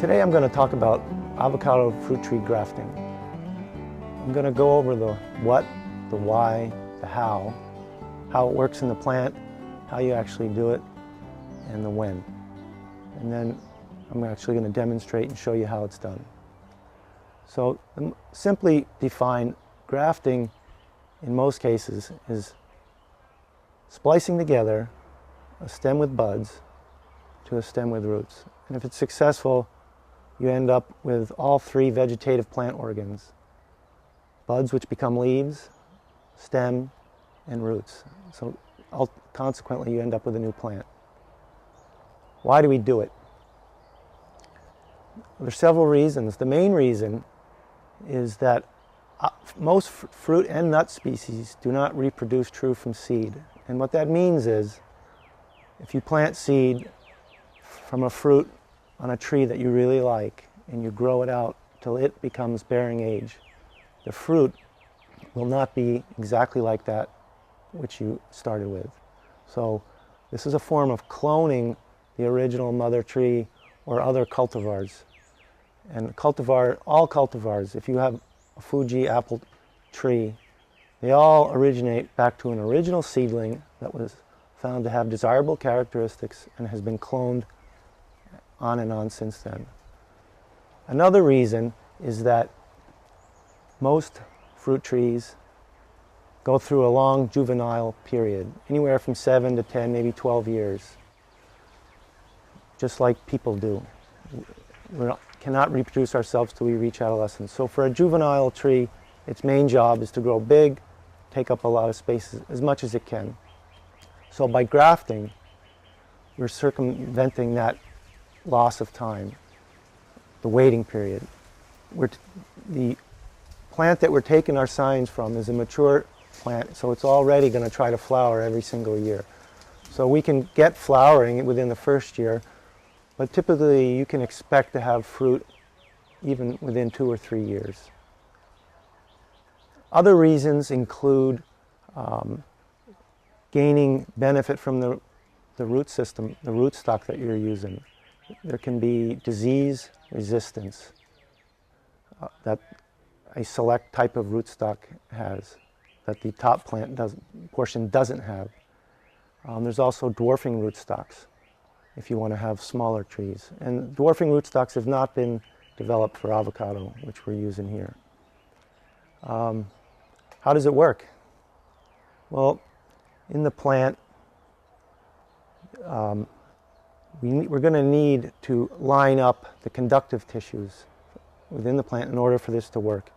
Today I'm going to talk about avocado fruit tree grafting. I'm going to go over the what, the why, the how it works in the plant, how you actually do it, and the when. And then I'm actually going to demonstrate and show you how it's done. So simply defined, grafting in most cases is splicing together a stem with buds to a stem with roots. And if it's successful, you end up with all three vegetative plant organs: buds, which become leaves, stem, and roots. So consequently, you end up with a new plant. Why do we do it? There's several reasons. The main reason is that most fruit and nut species do not reproduce true from seed. And what that means is, if you plant seed from a fruit on a tree that you really like and you grow it out till it becomes bearing age, the fruit will not be exactly like that which you started with. So this is a form of cloning the original mother tree or other cultivars. And all cultivars, if you have a Fuji apple tree, they all originate back to an original seedling that was found to have desirable characteristics and has been cloned on and on since then. Another reason is that most fruit trees go through a long juvenile period, anywhere from 7 to 10, maybe 12 years, just like people do. We cannot reproduce ourselves till we reach adolescence. So for a juvenile tree, its main job is to grow big, take up a lot of space, as much as it can. So by grafting, we're circumventing that loss of time, the waiting period. The plant that we're taking our signs from is a mature plant, so it's already going to try to flower every single year. So we can get flowering within the first year, but typically you can expect to have fruit even within 2 or 3 years. Other reasons include gaining benefit from the root system, the rootstock that you're using. There can be disease resistance that a select type of rootstock has that the top plant portion doesn't have. There's also dwarfing rootstocks if you want to have smaller trees. And dwarfing rootstocks have not been developed for avocado, which we're using here. How does it work? Well, in the plant, we're going to need to line up the conductive tissues within the plant in order for this to work.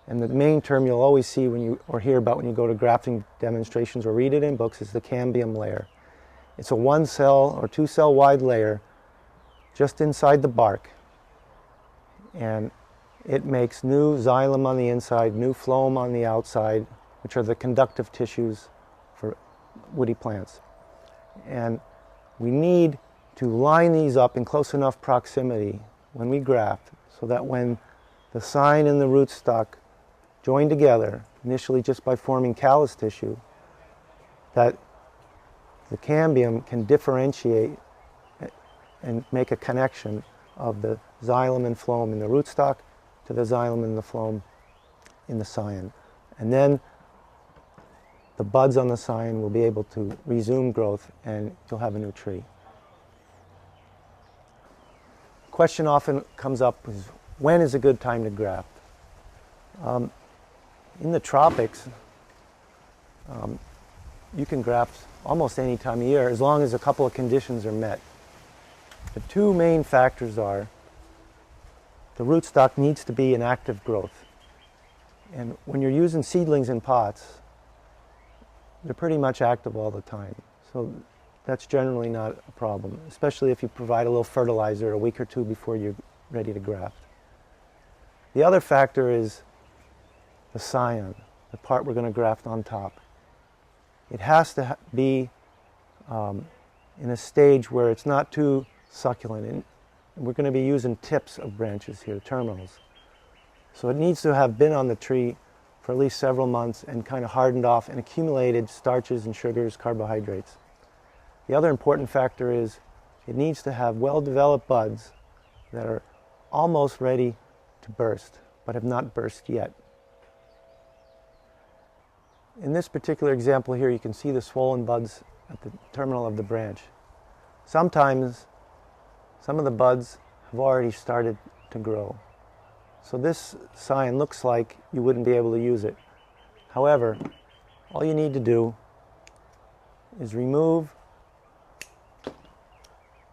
And the main term you'll always see or hear about when you go to grafting demonstrations or read it in books is the cambium layer. It's a 1-cell or 2-cell wide layer just inside the bark. And it makes new xylem on the inside, new phloem on the outside, which are the conductive tissues for woody plants. And we need to line these up in close enough proximity when we graft so that when the sign and the rootstock join together, initially just by forming callus tissue, that the cambium can differentiate and make a connection of the xylem and phloem in the rootstock to the xylem and the phloem in the scion. And then the buds on the scion will be able to resume growth and you'll have a new tree. Question often comes up is, when is a good time to graft? In the tropics, you can graft almost any time of year as long as a couple of conditions are met. The two main factors are the rootstock needs to be in active growth. And when you're using seedlings in pots, they're pretty much active all the time. So that's generally not a problem, especially if you provide a little fertilizer a week or two before you're ready to graft. The other factor is the scion, the part we're going to graft on top. It has to be in a stage where it's not too succulent. And we're going to be using tips of branches here, terminals. So it needs to have been on the tree for at least several months and kind of hardened off and accumulated starches and sugars, carbohydrates. The other important factor is it needs to have well-developed buds that are almost ready to burst, but have not burst yet. In this particular example here, you can see the swollen buds at the terminal of the branch. Sometimes some of the buds have already started to grow. So this sign looks like you wouldn't be able to use it. However, all you need to do is remove.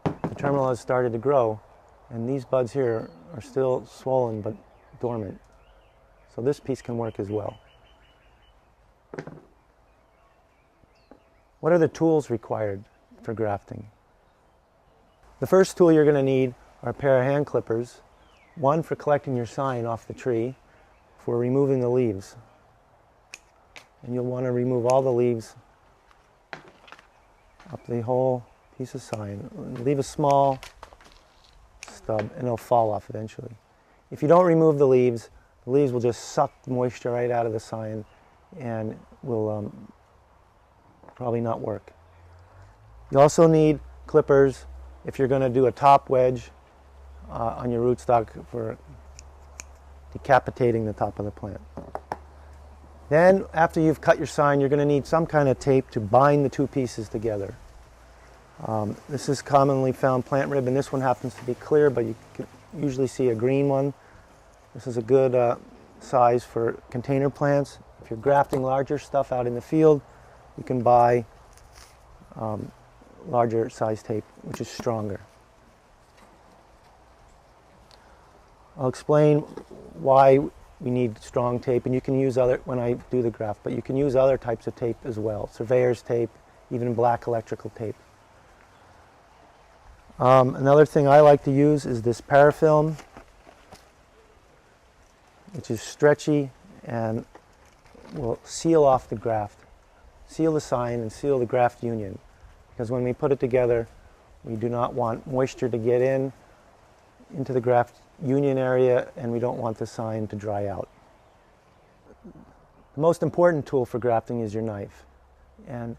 The terminal has started to grow, and these buds here are still swollen but dormant. So this piece can work as well. What are the tools required for grafting? The first tool you're going to need are a pair of hand clippers, one for collecting your sign off the tree, for removing the leaves. And you'll want to remove all the leaves up the whole piece of sign. Leave a small stub and it'll fall off eventually. If you don't remove the leaves will just suck moisture right out of the sign and will probably not work. You also need clippers if you're going to do a top wedge on your rootstock for decapitating the top of the plant. Then, after you've cut your sign, you're going to need some kind of tape to bind the two pieces together. This is commonly found plant ribbon. This one happens to be clear, but you can usually see a green one. This is a good size for container plants. If you're grafting larger stuff out in the field, you can buy larger size tape, which is stronger. I'll explain why we need strong tape, and you can use other, when I do the graft, but you can use other types of tape as well. Surveyor's tape, even black electrical tape. Another thing I like to use is this parafilm, which is stretchy and will seal off the graft, seal the sign and seal the graft union. Because when we put it together, we do not want moisture to get into the graft union area, and we don't want the sign to dry out. The most important tool for grafting is your knife, and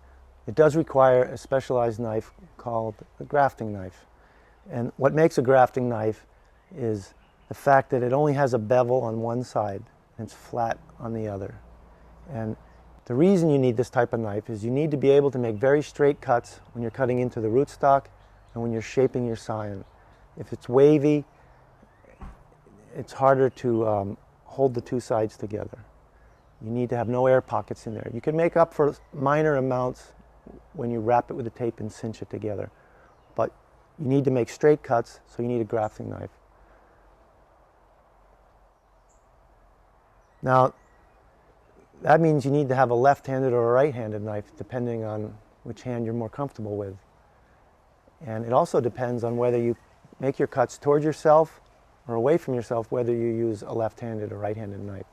it does require a specialized knife called the grafting knife. And what makes a grafting knife is the fact that it only has a bevel on one side and it's flat on the other. And the reason you need this type of knife is you need to be able to make very straight cuts when you're cutting into the rootstock and when you're shaping your sign. If it's wavy, it's harder to hold the two sides together. You need to have no air pockets in there. You can make up for minor amounts when you wrap it with the tape and cinch it together. But you need to make straight cuts, so you need a grafting knife. Now, that means you need to have a left-handed or a right-handed knife, depending on which hand you're more comfortable with. And it also depends on whether you make your cuts towards yourself or away from yourself, whether you use a left-handed or right-handed knife.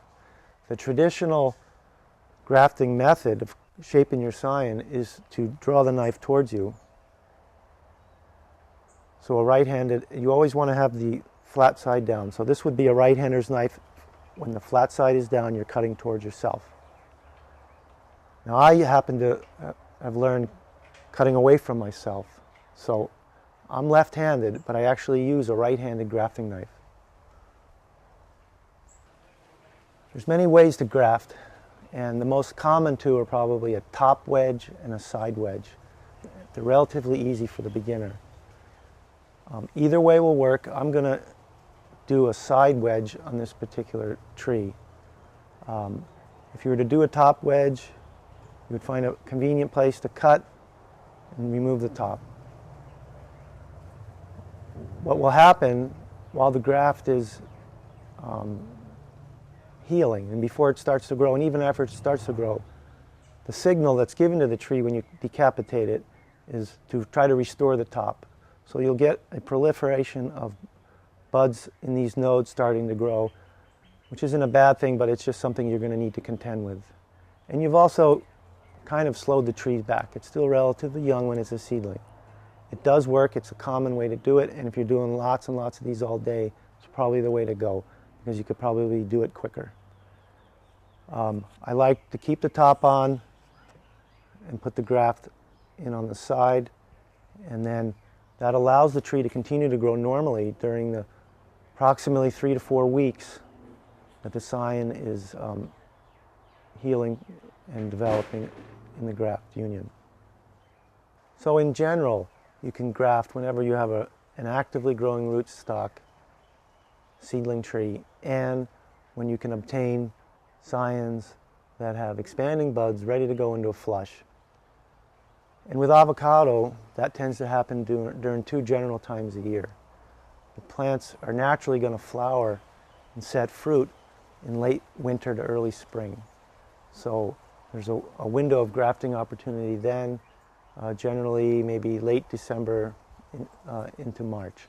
The traditional grafting method of shaping your sign is to draw the knife towards you. So a right-handed, you always want to have the flat side down. So this would be a right-hander's knife. When the flat side is down, you're cutting towards yourself. Now I happen to have learned cutting away from myself. So I'm left-handed, but I actually use a right-handed grafting knife. There's many ways to graft, and the most common two are probably a top wedge and a side wedge. They're relatively easy for the beginner. Either way will work. I'm going to do a side wedge on this particular tree. If you were to do a top wedge, you would find a convenient place to cut and remove the top. What will happen while the graft is healing and before it starts to grow, and even after it starts to grow, the signal that's given to the tree when you decapitate it is to try to restore the top. So you'll get a proliferation of buds in these nodes starting to grow, which isn't a bad thing, but it's just something you're going to need to contend with. And you've also kind of slowed the tree back. It's still relatively young when it's a seedling. It does work. It's a common way to do it, and if you're doing lots and lots of these all day, it's probably the way to go, because you could probably do it quicker. I like to keep the top on and put the graft in on the side, and then that allows the tree to continue to grow normally during the approximately 3 to 4 weeks that the scion is healing and developing in the graft union. So in general, you can graft whenever you have an actively growing rootstock seedling tree, and when you can obtain scions that have expanding buds ready to go into a flush. And with avocado, that tends to happen during 2 general times a year. The plants are naturally going to flower and set fruit in late winter to early spring. So there's a window of grafting opportunity then, generally maybe late December into March.